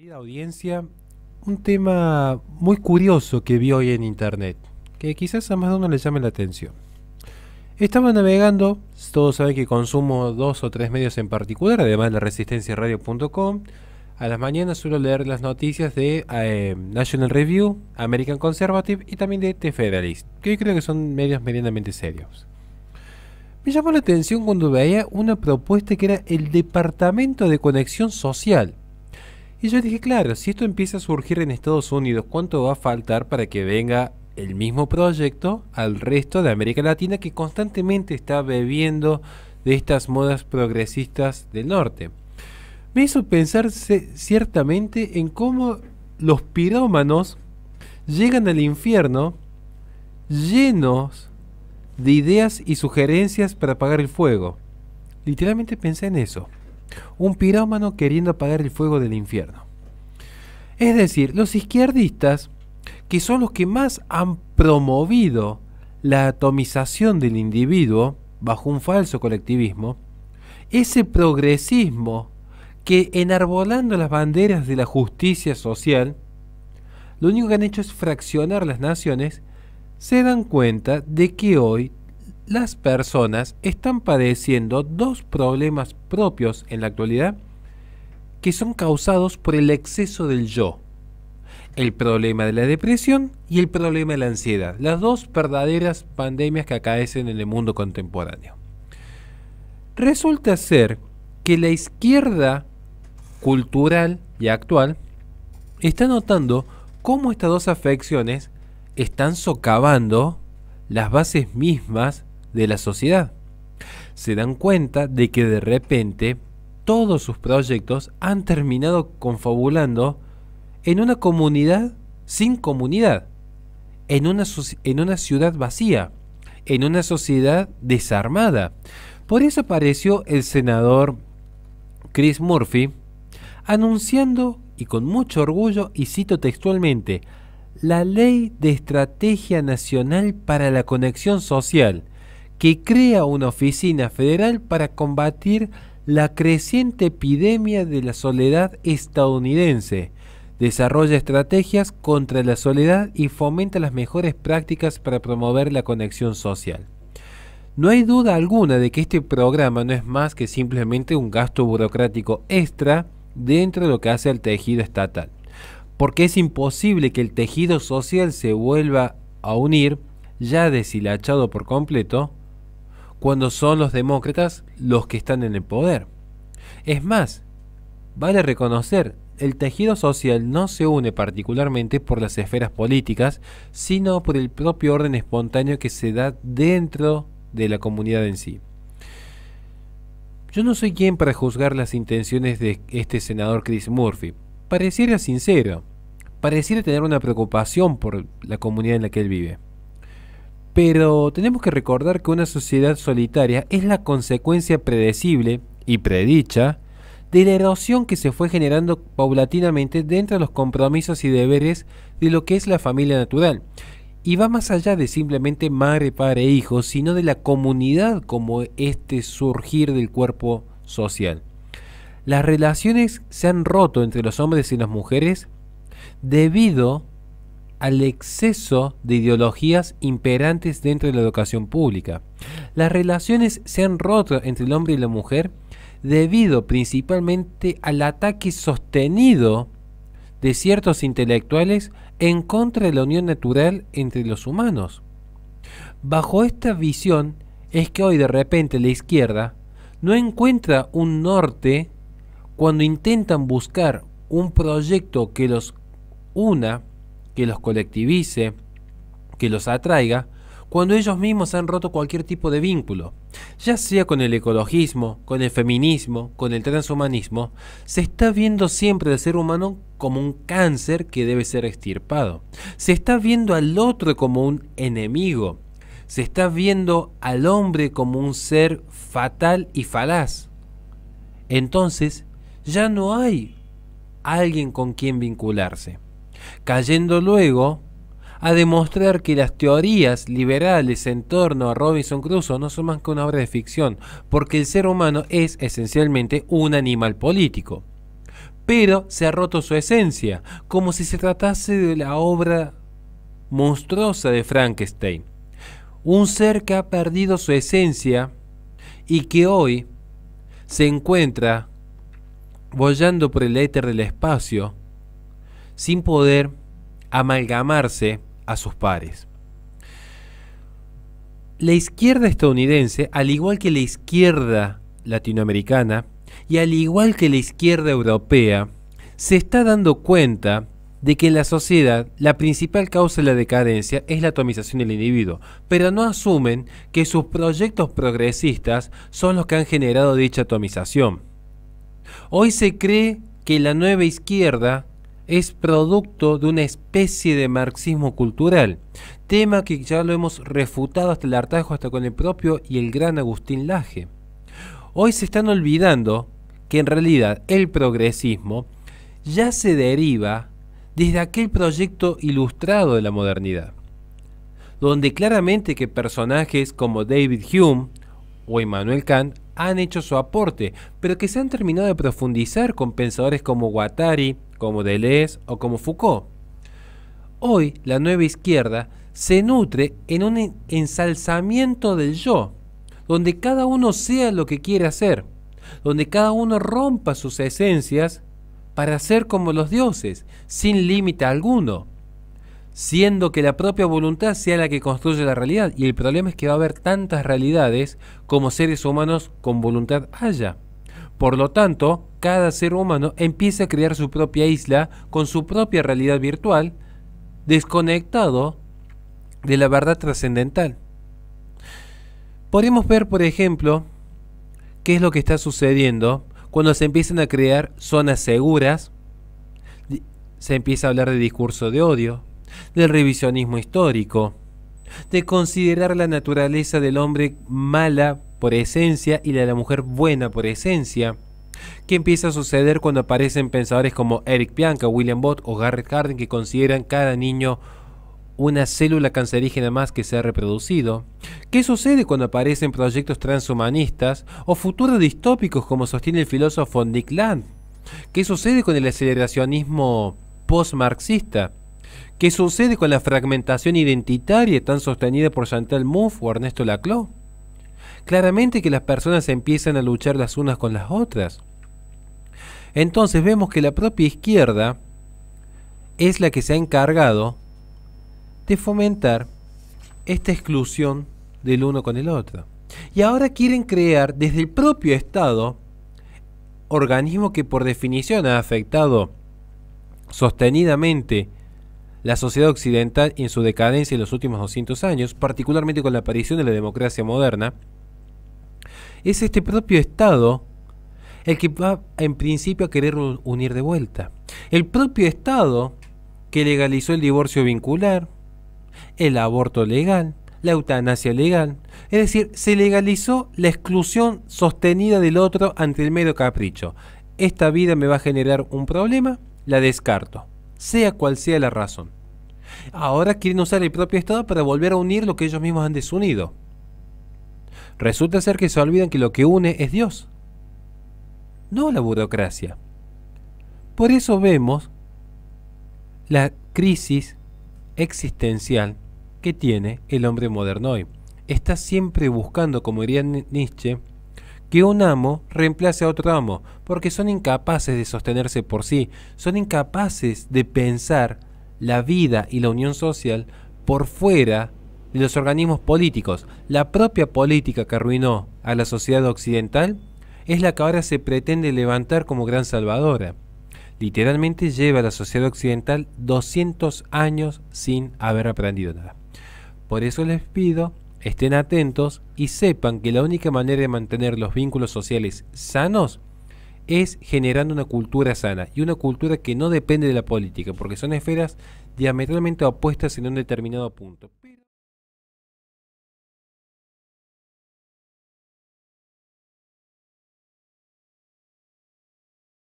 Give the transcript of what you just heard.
Querida audiencia, un tema muy curioso que vi hoy en internet, que quizás a más de uno le llame la atención. Estaba navegando, todos saben que consumo dos o tres medios en particular, además de resistenciaradio.com. A las mañanas suelo leer las noticias de National Review, American Conservative y también de The Federalist, que yo creo que son medios medianamente serios. Me llamó la atención cuando veía una propuesta que era el Departamento de Conexión Social. Y yo dije, claro, si esto empieza a surgir en Estados Unidos, ¿cuánto va a faltar para que venga el mismo proyecto al resto de América Latina que constantemente está bebiendo de estas modas progresistas del norte? Me hizo pensar ciertamente en cómo los pirómanos llegan al infierno llenos de ideas y sugerencias para apagar el fuego. Literalmente pensé en eso. Un pirómano queriendo apagar el fuego del infierno. Es decir, los izquierdistas, que son los que más han promovido la atomización del individuo bajo un falso colectivismo, ese progresismo que, enarbolando las banderas de la justicia social, lo único que han hecho es fraccionar las naciones, se dan cuenta de que hoy las personas están padeciendo dos problemas propios en la actualidad que son causados por el exceso del yo. El problema de la depresión y el problema de la ansiedad. Las dos verdaderas pandemias que acaecen en el mundo contemporáneo. Resulta ser que la izquierda cultural y actual está notando cómo estas dos afecciones están socavando las bases mismas de la sociedad. Se dan cuenta de que de repente todos sus proyectos han terminado confabulando en una comunidad sin comunidad, en una ciudad vacía, en una sociedad desarmada. Por eso apareció el senador Chris Murphy anunciando, y con mucho orgullo, y cito textualmente, la Ley de Estrategia Nacional para la Conexión Social, que crea una oficina federal para combatir la creciente epidemia de la soledad estadounidense, desarrolla estrategias contra la soledad y fomenta las mejores prácticas para promover la conexión social. No hay duda alguna de que este programa no es más que simplemente un gasto burocrático extra dentro de lo que hace al tejido estatal, porque es imposible que el tejido social se vuelva a unir, ya deshilachado por completo, cuando son los demócratas los que están en el poder. Es más, vale reconocer, el tejido social no se une particularmente por las esferas políticas, sino por el propio orden espontáneo que se da dentro de la comunidad en sí. Yo no soy quien para juzgar las intenciones de este senador Chris Murphy. Pareciera sincero, pareciera tener una preocupación por la comunidad en la que él vive. Pero tenemos que recordar que una sociedad solitaria es la consecuencia predecible y predicha de la erosión que se fue generando paulatinamente dentro de los compromisos y deberes de lo que es la familia natural. Y va más allá de simplemente madre, padre e hijo, sino de la comunidad como este surgir del cuerpo social. Las relaciones se han roto entre los hombres y las mujeres debido al exceso de ideologías imperantes dentro de la educación pública. Las relaciones se han roto entre el hombre y la mujer debido principalmente al ataque sostenido de ciertos intelectuales en contra de la unión natural entre los humanos. Bajo esta visión es que hoy de repente la izquierda no encuentra un norte cuando intentan buscar un proyecto que los una, que los colectivice, que los atraiga, cuando ellos mismos han roto cualquier tipo de vínculo, ya sea con el ecologismo, con el feminismo, con el transhumanismo. Se está viendo siempre al ser humano como un cáncer que debe ser extirpado. Se está viendo al otro como un enemigo. Se está viendo al hombre como un ser fatal y falaz. Entonces, ya no hay alguien con quien vincularse, cayendo luego a demostrar que las teorías liberales en torno a Robinson Crusoe no son más que una obra de ficción, porque el ser humano es esencialmente un animal político. pero se ha roto su esencia, como si se tratase de la obra monstruosa de Frankenstein. Un ser que ha perdido su esencia y que hoy se encuentra boyando por el éter del espacio sin poder amalgamarse a sus pares. La izquierda estadounidense, al igual que la izquierda latinoamericana y al igual que la izquierda europea, se está dando cuenta de que en la sociedad la principal causa de la decadencia es la atomización del individuo, pero no asumen que sus proyectos progresistas son los que han generado dicha atomización. Hoy se cree que la nueva izquierda es producto de una especie de marxismo cultural, tema que ya lo hemos refutado hasta el hartazgo, hasta con el propio y el gran Agustín Laje. Hoy se están olvidando que en realidad el progresismo ya se deriva desde aquel proyecto ilustrado de la modernidad, donde claramente que personajes como David Hume o Immanuel Kant han hecho su aporte, pero que se han terminado de profundizar con pensadores como Guattari, como Deleuze o como Foucault. Hoy la nueva izquierda se nutre en un ensalzamiento del yo, donde cada uno sea lo que quiere hacer, donde cada uno rompa sus esencias para ser como los dioses, sin límite alguno, siendo que la propia voluntad sea la que construye la realidad. Y el problema es que va a haber tantas realidades como seres humanos con voluntad haya. Por lo tanto, cada ser humano empieza a crear su propia isla con su propia realidad virtual, desconectado de la verdad trascendental. Podemos ver, por ejemplo, qué es lo que está sucediendo cuando se empiezan a crear zonas seguras, se empieza a hablar de discurso de odio, del revisionismo histórico, de considerar la naturaleza del hombre mala por esencia y la de la mujer buena por esencia, que empieza a suceder cuando aparecen pensadores como Eric Pianka, William Bott o Garrett Hardin, que consideran cada niño una célula cancerígena más que se ha reproducido. ¿Qué sucede cuando aparecen proyectos transhumanistas o futuros distópicos como sostiene el filósofo Nick Land? ¿Qué sucede con el aceleracionismo post-marxista? ¿Qué sucede con la fragmentación identitaria tan sostenida por Chantal Mouffe o Ernesto Laclau? Claramente que las personas empiezan a luchar las unas con las otras. Entonces vemos que la propia izquierda es la que se ha encargado de fomentar esta exclusión del uno con el otro. Y ahora quieren crear desde el propio Estado, organismo que por definición ha afectado sostenidamente la sociedad occidental en su decadencia en los últimos 200 años, particularmente con la aparición de la democracia moderna. Es este propio Estado el que va en principio a querer unir de vuelta. El propio Estado que legalizó el divorcio vincular, el aborto legal, la eutanasia legal. Es decir, se legalizó la exclusión sostenida del otro ante el mero capricho. Esta vida me va a generar un problema, la descarto, sea cual sea la razón. Ahora quieren usar el propio Estado para volver a unir lo que ellos mismos han desunido. Resulta ser que se olvidan que lo que une es Dios, no la burocracia. Por eso vemos la crisis existencial que tiene el hombre moderno hoy. Está siempre buscando, como diría Nietzsche, que un amo reemplace a otro amo, porque son incapaces de sostenerse por sí, son incapaces de pensar la vida y la unión social por fuera de los organismos políticos. La propia política que arruinó a la sociedad occidental es la que ahora se pretende levantar como gran salvadora. Literalmente lleva a la sociedad occidental 200 años sin haber aprendido nada. Por eso les pido, estén atentos y sepan que la única manera de mantener los vínculos sociales sanos es generando una cultura sana, y una cultura que no depende de la política, porque son esferas diametralmente opuestas en un determinado punto.